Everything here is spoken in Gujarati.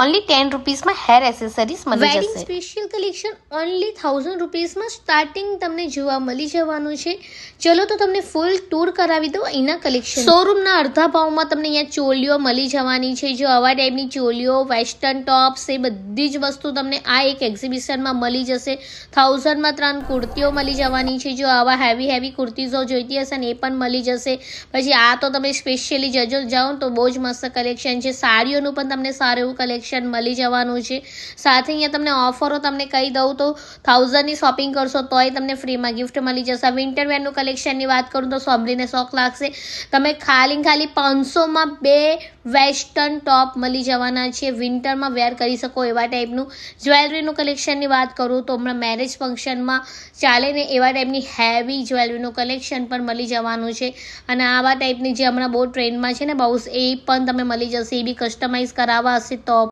ઓનલી 10 રૂપીસમાં હેર એસેસરીઝ મળી વેડિંગ જશે. સ્પેશિયલ કલેક્શન ઓનલી 1000 રૂપીસમાં સ્ટાર્ટિંગ તમને જોવા મળી જવાનું છે. ચલો તો તમને ફૂલ ટૂર કરાવી દઉં અહીંના કલેક્શન. શોરૂમના અડધા ભાવમાં તમને અહીંયા ચોલીઓ મળી જવાની છે. જો આવા ટાઈપની ચોલીઓ, વેસ્ટર્ન ટોપ્સ, એ બધી જ વસ્તુ તમને આ એક એક્ઝિબિશનમાં મળી જશે. 1000માં 3 કુર્તીઓ મળી જવાની છે. જો આવા હેવી કુર્તીઝો જોઈતી હશે ને એ પણ મળી જશે. પછી આ તો તમે સ્પેશિયલી જાઓ તો બહુ જ મસ્ત કલેક્શન છે. સાડીઓનું પણ તમને સારું એવું કલેક્શન મળી જવાનું છે. સાથે અહીંયા તમને ઓફરો તમને કહી દઉં તો 1000ની શોપિંગ કરશો તોય તમને ફ્રીમાં ગિફ્ટ મળી જશે. વિન્ટર વેરનું કલેક્શનની વાત કરું તો સાંભળીને શોખ લાગશે. તમે ખાલી 500માં 2 વેસ્ટર્ન ટોપ મળી જવાના છે. વિન્ટરમાં વેર કરી શકો એવા ટાઈપનું. જ્વેલરીનું કલેક્શનની વાત કરું તો હમણાં મેરેજ ફંક્શનમાં ચાલે ને એવા ટાઈપની હેવી જ્વેલરીનું કલેક્શન પણ મળી જવાનું છે. અને આવા ટાઈપની જે હમણાં બહુ ટ્રેન્ડમાં છે ને બાઉસ, એ પણ તમે મળી જશે. એ બી કસ્ટમાઇઝ કરાવવા હશે તો